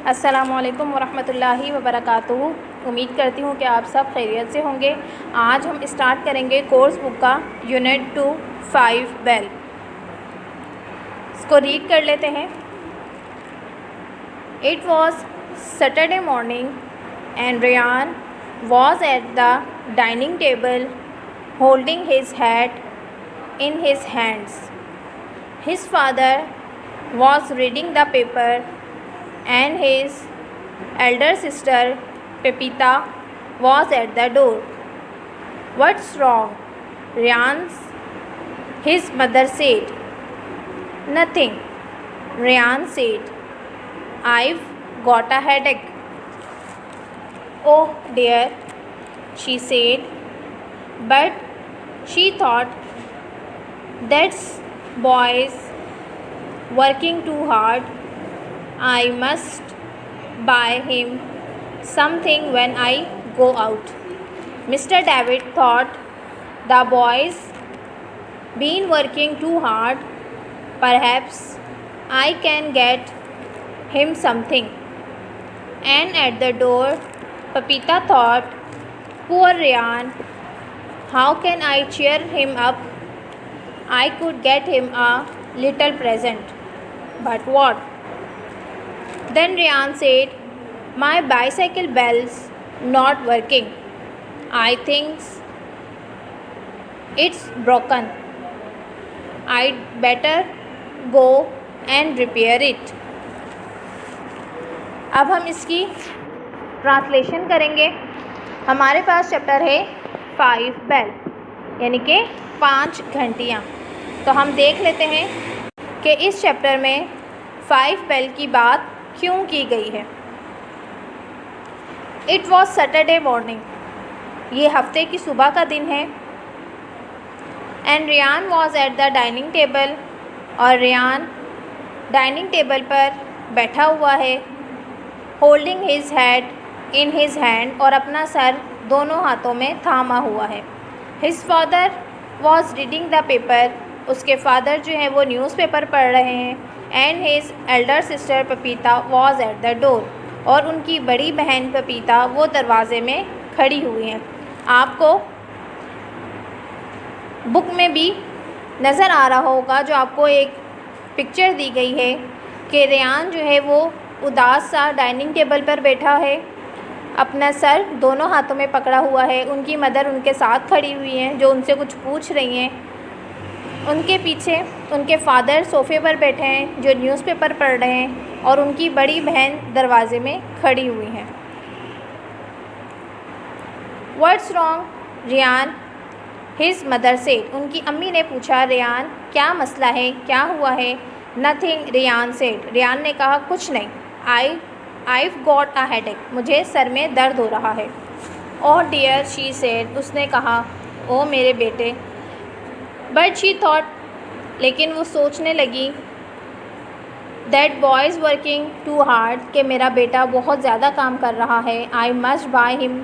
अस्सलामुअलैकुम वरहमतुल्लाहि वबरकातुहू। उम्मीद करती हूँ कि आप सब खैरियत से होंगे। आज हम स्टार्ट करेंगे कोर्स बुक का यूनिट 2 5 बेल। इसको रीड कर लेते हैं। It was Saturday morning and Ryan was at the dining table holding his hat in his hands. His father was reading the paper and his elder sister Pepita was at the door. "What's wrong?" his mother said. "Nothing," Ryan said. "I've got a headache." "Oh dear," she said, but she thought, "That's boys working too hard. I must buy him something when I go out." Mr. David thought, "The boy's been working too hard. Perhaps I can get him something." And at the door, Pepita thought, "Poor Ryan. How can I cheer him up? I could get him a little present. But what?" Then Ryan said, "My bicycle bell's not working. I think it's broken. I'd better go and repair it." अब हम इसकी translation करेंगे। हमारे पास chapter है 5 bell, यानी कि 5 घंटियाँ। तो हम देख लेते हैं कि इस चैप्टर में 5 बेल की बात क्यों की गई है। इट वॉज सैटरडे मॉर्निंग, ये हफ्ते की सुबह का दिन है। And Ryan was at the dining table, और रियान डाइनिंग टेबल पर बैठा हुआ है। Holding his head in his hand, और अपना सर दोनों हाथों में थामा हुआ है। His father was reading the paper, उसके फादर जो हैं वो न्यूज़पेपर पढ़ रहे हैं। And his elder sister Papita was at the door, और उनकी बड़ी बहन पपीता वो दरवाज़े में खड़ी हुई हैं। आपको बुक में भी नज़र आ रहा होगा, जो आपको एक पिक्चर दी गई है कि रेयान जो है वो उदास सा डाइनिंग टेबल पर बैठा है, अपना सर दोनों हाथों में पकड़ा हुआ है। उनकी मदर उनके साथ खड़ी हुई हैं, जो उनसे कुछ पूछ रही हैं। उनके पीछे उनके फादर सोफ़े पर बैठे हैं, जो न्यूज़पेपर पढ़ रहे हैं, और उनकी बड़ी बहन दरवाज़े में खड़ी हुई हैं। "What's wrong, Ryan?" his mother said. उनकी अम्मी ने पूछा, रेयान क्या मसला है, क्या हुआ है? "Nothing," Ryan said. रेयान ने कहा, कुछ नहीं। I've got a headache. मुझे सर में दर्द हो रहा है। "Oh dear," she said. उसने कहा, ओ मेरे बेटे। But she thought, लेकिन वो सोचने लगी, that boy is working too hard, कि मेरा बेटा बहुत ज़्यादा काम कर रहा है। I must buy him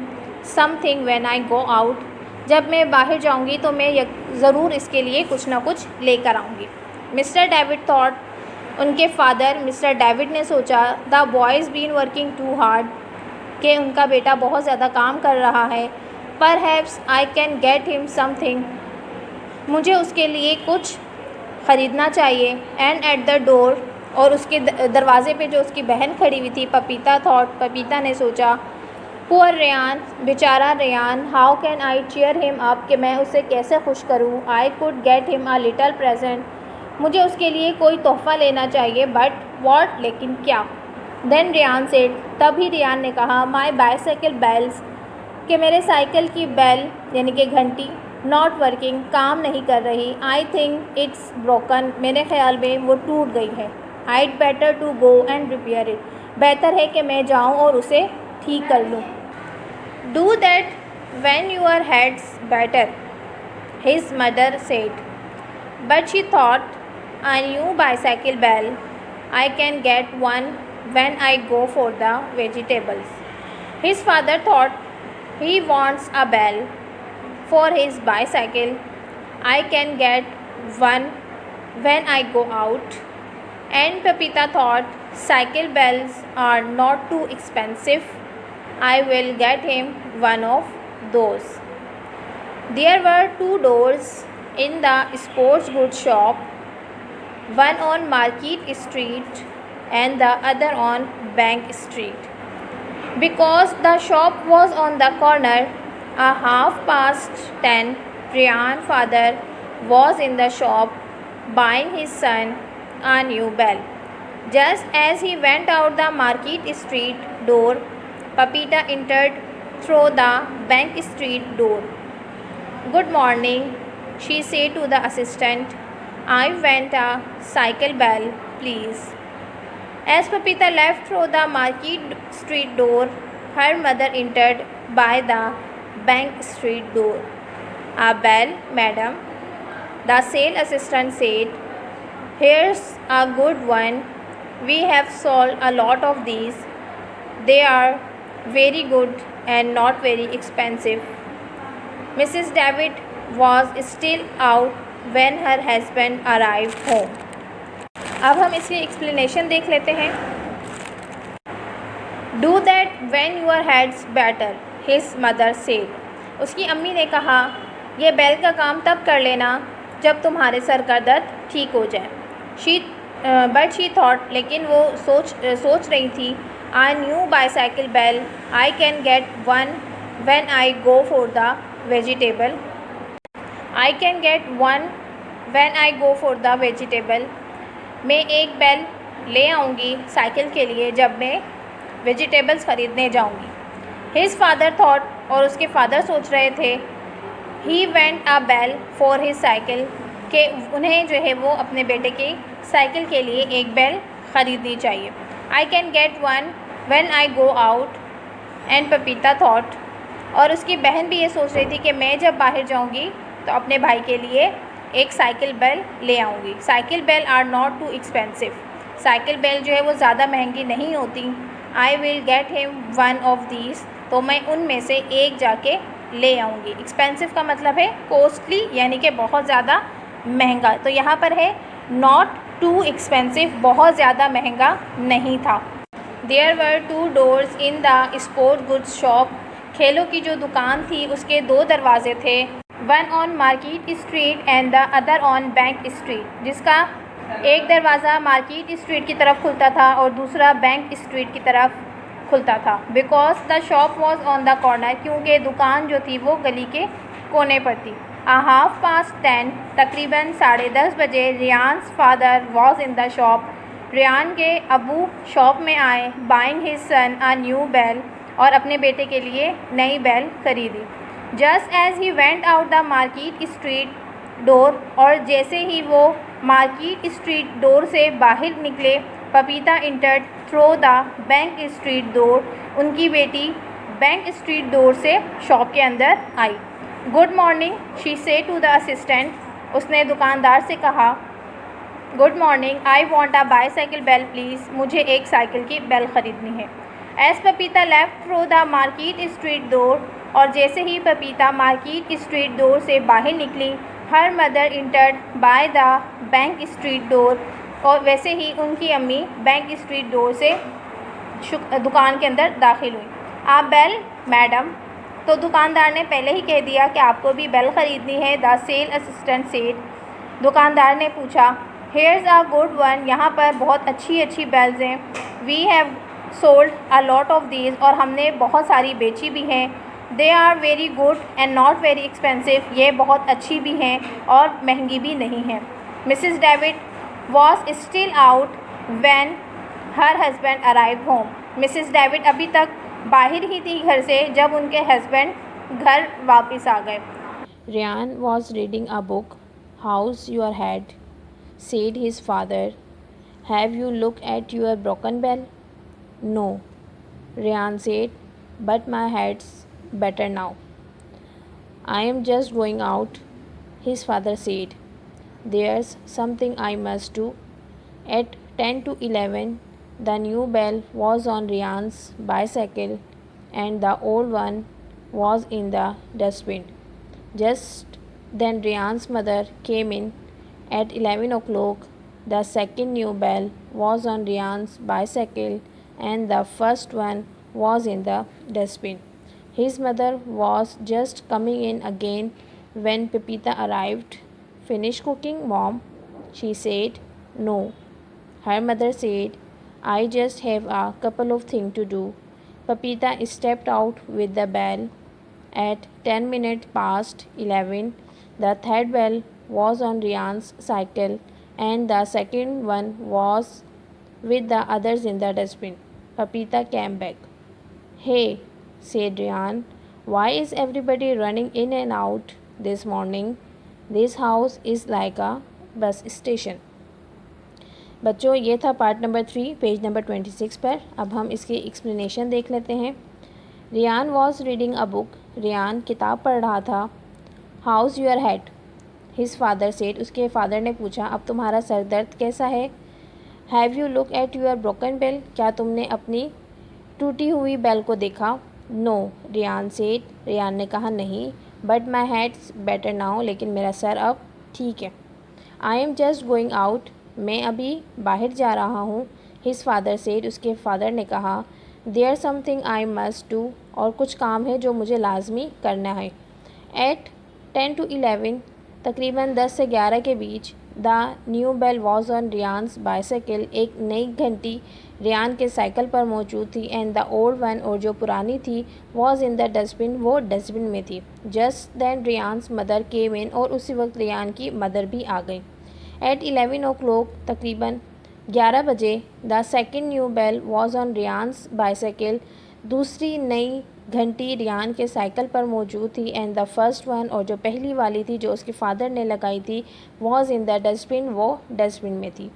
something when I go out. जब मैं बाहर जाऊंगी तो मैं ज़रूर इसके लिए कुछ ना कुछ लेकर आऊँगी। मिस्टर डेविड थॉट, उनके फादर मिस्टर डेविड ने सोचा, the boy's been working too hard, कि उनका बेटा बहुत ज़्यादा काम कर रहा है। Perhaps I can get him something, मुझे उसके लिए कुछ ख़रीदना चाहिए। एंड एट द डोर, और उसके दरवाज़े पे जो उसकी बहन खड़ी हुई थी, पपीता थॉट, पपीता ने सोचा, पुअर रेयान, बेचारा Ryan, how can I cheer him up, कि मैं उसे कैसे खुश करूँ। I could get him a little present, मुझे उसके लिए कोई तोहफ़ा लेना चाहिए। बट वॉट, लेकिन क्या? देन रेयान सेड, तभी रेयान ने कहा, माई बाईसाइकिल बेल्स, कि मेरे साइकिल की बेल यानी कि घंटी नॉट वर्किंग, काम नहीं कर रही। आई थिंक इट्स ब्रोकन, मेरे ख्याल में वो टूट गई है। I'd better to go and repair it, बेहतर है कि मैं जाऊँ और उसे ठीक कर लूँ। Do that when your heads better, his mother said. But she thought, a new bicycle bell, I can get one when I go for the vegetables. His father thought, he wants a bell for his bicycle. I can get one when I go out. And Pepita thought, Cycle bells are not too expensive. I will get him one of those. There were two doors in the sports goods shop, one on Market Street and the other on Bank Street. Because the shop was on the corner, at 10:30, Ryan's father was in the shop buying his son a new bell. Just as he went out the Market Street door, Papita entered through the Bank Street door. "Good morning," she said to the assistant. "I want a cycle bell, please." As Papita left through the Market Street door, her mother entered by the Bank Street door. "A bell, madam," the sales assistant said. "Here's a good one. We have sold a lot of these. They are very good and not very expensive." Mrs. David was still out when her husband arrived home. अब हम इसकी explanation देख लेते हैं. "Do that when your head's better," his mother said. उसकी अम्मी ने कहा, "यह बेल का काम तब कर लेना जब तुम्हारे सर का दर्द ठीक हो जाए." बट शी थॉट, लेकिन वो सोच रही थी, "I new bicycle bell. I can get one when I go for the vegetable. I can get one when I go for the vegetable." मैं एक बेल ले आऊँगी साइकिल के लिए जब मैं वेजिटेबल्स ख़रीदने जाऊँगी. हिज फादर थॉट, और उसके फादर सोच रहे थे, he went a bell for his cycle, कि उन्हें जो है वो अपने बेटे की साइकिल के लिए एक बेल ख़रीदनी चाहिए. आई can get one when I go out. And पपीता थॉट, और उसकी बहन भी ये सोच रही थी कि मैं जब बाहर जाऊँगी तो अपने भाई के लिए एक साइकिल बेल ले आऊँगी. Cycle bell are not too expensive. Cycle bell जो है वो ज़्यादा महंगी नहीं होती. I will get him one of these, तो मैं उनमें से एक जाके ले आऊँगी. एक्सपेंसिव का मतलब है कॉस्टली, यानी कि बहुत ज़्यादा महंगा. तो यहाँ पर है नॉट टू एक्सपेंसिव, बहुत ज़्यादा महंगा नहीं था. There were two doors in the sport goods shop. खेलों की जो दुकान थी उसके दो दरवाजे थे. One on market street and the other on bank street, जिसका एक दरवाज़ा मार्केट स्ट्रीट की तरफ खुलता था और दूसरा बैंक स्ट्रीट की तरफ खुलता था. Because the shop was on the corner, क्योंकि दुकान जो थी वो गली के कोने पर थी. 10:30, तकरीबन 10:30 बजे, Ryan's father was in the shop. Ryan के अबू शॉप में आए. Buying his son a new bell, और अपने बेटे के लिए नई बेल खरीदी. Just as he went out the market street door, और जैसे ही वो मार्केट स्ट्रीट डोर से बाहर निकले, Papita entered through the bank street door. उनकी बेटी बैंक स्ट्रीट डोर से शॉप के अंदर आई. Good morning, she said to the assistant. उसने दुकानदार से कहा, good morning, I want a bicycle bell please. मुझे एक साइकिल की बेल ख़रीदनी है. As Papita left through the market street door, और जैसे ही पपीता मार्केट स्ट्रीट डोर से बाहर निकली, her mother entered by the bank street door, और वैसे ही उनकी अम्मी बैंक स्ट्रीट डोर से दुकान के अंदर दाखिल हुई. आप बेल मैडम, तो दुकानदार ने पहले ही कह दिया कि आपको भी बेल ख़रीदनी है. The sale assistant said. दुकानदार ने पूछा, हेयर्स अ गुड वन. यहाँ पर बहुत अच्छी अच्छी बेल्स हैं. We have sold a lot of these, और हमने बहुत सारी बेची भी हैं. They are very good and not very expensive. ये बहुत अच्छी भी हैं और महंगी भी नहीं हैं. Mrs David was still out when her husband arrive home. Mrs David अभी तक बाहर ही थी घर से जब उनके हस्बैंड घर वापस आ गए. Ryan was reading a book. How's your head, said his father. Have you looked at your broken bell? No, Ryan said, but my head's better now. I am just going out, his father said. There's something I must do. At 10 to 11, the new bell was on Ryan's bicycle and the old one was in the dustbin. Just then Ryan's mother came in. At 11 o'clock, the second new bell was on Ryan's bicycle and the first one was in the dustbin. His mother was just coming in again when Pepita arrived. Finished cooking, Mom? She said. No. Her mother said, I just have a couple of things to do. Pepita stepped out with the bell. At 10 minutes past 11, the third bell was on Ryan's cycle and the second one was with the others in the dustbin. Pepita came back. Hey, said Ryan, why is everybody running in and out this morning? This house is like a bus station. बच्चों ये था part number 3 page number 26 पर। अब हम इसकी explanation देख लेते हैं। Ryan was reading a book. Ryan किताब पढ़ रहा था। How's your head? His father said. उसके फादर ने पूछा, अब तुम्हारा सर दर्द कैसा है? Have you look at your broken bell? क्या तुमने अपनी टूटी हुई बेल को देखा? No, Riyan said. रियान ने कहा, नहीं। But my head's better now, लेकिन मेरा सर अब ठीक है। I am just going out, मैं अभी बाहर जा रहा हूँ। His father said. उसके फादर ने कहा, there something I must do, और कुछ काम है जो मुझे लाजमी करना है। एट 10 to 11, तकरीबन 10 से 11 के बीच, the new bell was on Ryan's bicycle, एक नई घंटी रियान के साइकिल पर मौजूद थी। एंड द ओल्ड वन, और जो पुरानी थी, वॉज इन द डस्टबिन, वो डस्टबिन में थी। जस्ट देन रियान्स मदर केम इन, और उसी वक्त रियान की मदर भी आ गई। एट 11 o'clock, तकरीबन 11 बजे, the second new bell was on Ryan's bicycle, दूसरी नई घंटी रियान के साइकिल पर मौजूद थी। एंड द फर्स्ट वन, और जो पहली वाली थी जो उसके फादर ने लगाई थी, वॉज इन द डस्टबिन, वो डस्टबिन में थी।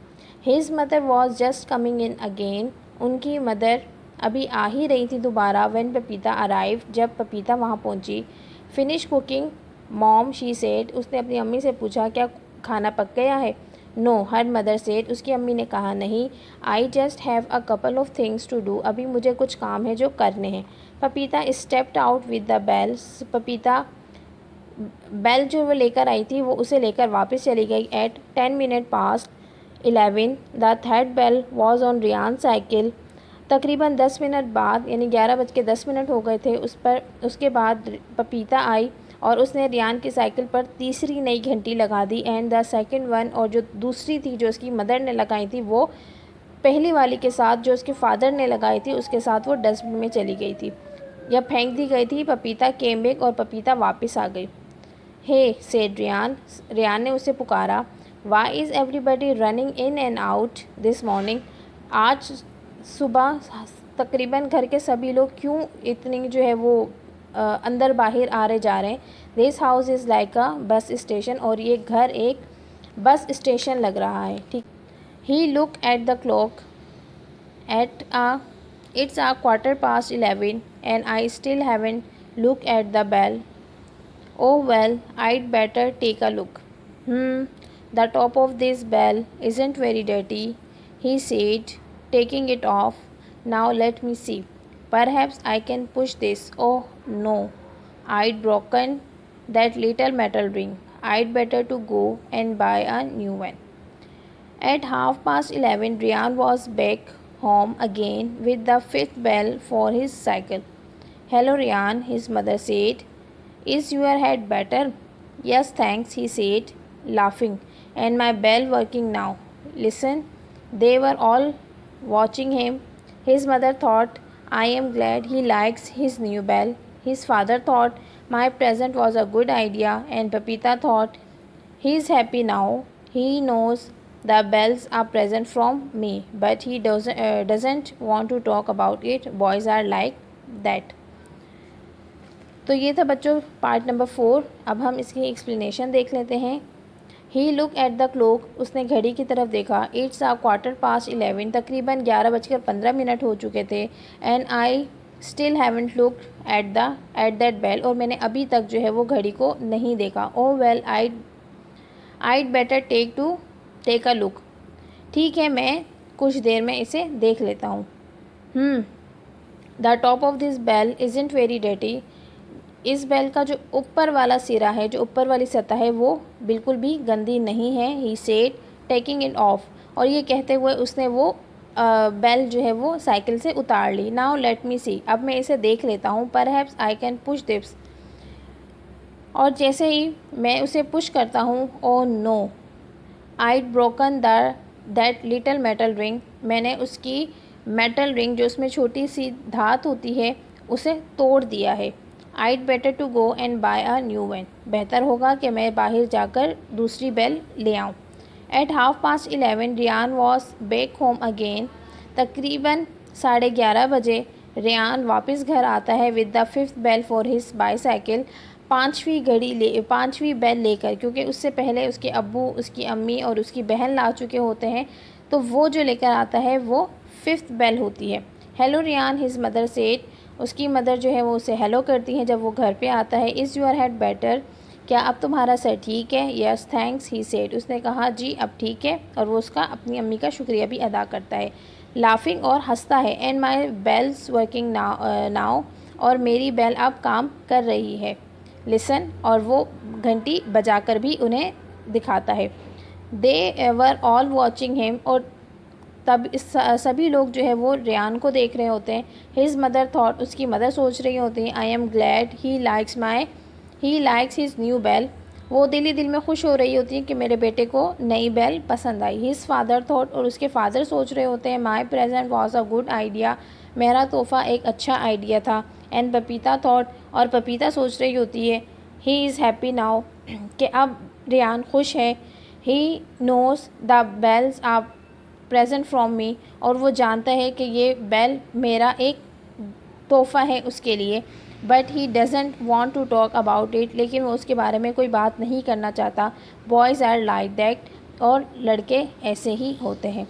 His mother was just coming in again, उनकी मदर अभी आ ही रही थी दोबारा। व्हेन पपीता अराइव, जब पपीता वहाँ पहुँची। Finish cooking, mom? She said. उसने अपनी अम्मी से पूछा, क्या खाना पक गया है? No, her mother said. उसकी अम्मी ने कहा, नहीं। I just have a couple of things to do, अभी मुझे कुछ काम है जो करने हैं। Pepita stepped out with the bells, Pepita bell जो वो लेकर आई थी वो उसे लेकर वापस चली गई। At 10 minutes past 11, the third bell was on Ryan cycle, तकरीबन 10 मिनट बाद, यानी 11:10 हो गए थे उस पर। उसके बाद पपीता आई और उसने रियान की साइकिल पर तीसरी नई घंटी लगा दी। एंड द सेकंड वन, और जो दूसरी थी जो उसकी मदर ने लगाई थी, वो पहली वाली के साथ जो उसके फादर ने लगाई थी उसके साथ वो डस्टबिन में चली गई थी या फेंक दी गई थी। पपीता केम बैक, और पपीता वापस आ गई। हे, सेड रियान, रियान ने उसे पुकारा। Why is everybody running in and out this morning? आज सुबह तकरीबन घर के सभी लोग क्यों इतनी जो है वो अंदर बाहर आ रहे जा रहे हैं। This house is like a bus station, और ये घर एक बस स्टेशन लग रहा है। ठीक। He look at the clock at it's a 11:15 and I still haven't looked at the bell. Oh well, I'd better take a look. The top of this bell isn't very dirty, he said, taking it off. Now let me see. Perhaps I can push this. Oh no, I'd broken that little metal ring. I'd better to go and buy a new one. At 11:30, Ryan was back home again with the fifth bell for his cycle. Hello, Ryan, his mother said. Is your head better? Yes, thanks, he said, laughing. And my bell working now. Listen, they were all watching him. His mother thought, I am glad he likes his new bell. His father thought my present was a good idea, and Pepita thought, he is happy now. He knows the bells are present from me, but he doesn't want to talk about it. Boys are like that. तो ये था बच्चों part number 4। अब हम इसकी explanation देख लेते हैं। ही लुक एट द क्लॉक, उसने घड़ी की तरफ देखा। इट्स a 11:15, तकरीबन 11:15 हो चुके थे। And I still haven't look at that bell, और मैंने अभी तक जो है वो घड़ी को नहीं देखा। Oh well, I'd better take a look. ठीक है, मैं कुछ देर में इसे देख लेता हूँ। The top of this bell isn't very dirty, इस बेल का जो ऊपर वाला सिरा है, जो ऊपर वाली सतह है, वो बिल्कुल भी गंदी नहीं है। He said, taking it of, और ये कहते हुए उसने वो बेल जो है वो साइकिल से उतार ली। नाउ लेट मी सी, अब मैं इसे देख लेता हूँ। Perhaps I can push this, और जैसे ही मैं उसे पुश करता हूँ, oh no, I'd broken that little metal ring, मैंने उसकी मेटल रिंग जो उसमें छोटी सी धात होती है उसे तोड़ दिया है। I'd better to go and buy a new one, बेहतर होगा कि मैं बाहर जाकर दूसरी बेल ले आऊँ। At 11:30 Ryan was back home again, तकरीबन 11:30 बजे रेयान वापस घर आता है with the 5th bell for his bicycle, पाँचवीं बेल लेकर, क्योंकि उससे पहले उसके अब्बू, उसकी अम्मी और उसकी बहन ला चुके होते हैं, तो वो जो लेकर आता है वो 5th बेल होती है। Hello Ryan, his mother said, उसकी मदर जो है वो उसे हेलो करती हैं जब वो घर पे आता है। इज़ योर हेड बेटर, क्या अब तुम्हारा सर ठीक है? यस थैंक्स ही सेड, उसने कहा जी अब ठीक है, और वो उसका अपनी अम्मी का शुक्रिया भी अदा करता है। लाफिंग, और हंसता है। And my bell's working now, और मेरी बेल अब काम कर रही है। लिसन, और वो घंटी बजाकर भी उन्हें दिखाता है। दे वर ऑल वॉचिंग हिम, और तब सभी लोग जो है वो रेयान को देख रहे होते हैं। हिज मदर थॉट, उसकी मदर सोच रही होती हैं, I am glad he likes his new bell, वो दिल ही दिल में खुश हो रही होती है कि मेरे बेटे को नई बेल पसंद आई। हिज फादर थॉट, और उसके फादर सोच रहे होते हैं, my present was a good idea, मेरा तोहफ़ा एक अच्छा आइडिया था। एंड पपीता थॉट, और पपीता सोच रही होती है, ही इज़ हैप्पी नाउ, कि अब रेयान खुश है। He knows the bells are present from me, और वो जानता है कि ये बेल मेरा एक तोहफ़ा है उसके लिए। But he doesn't want to talk about it, लेकिन वो उसके बारे में कोई बात नहीं करना चाहता। बॉयज़ आर लाइक दैट, और लड़के ऐसे ही होते हैं।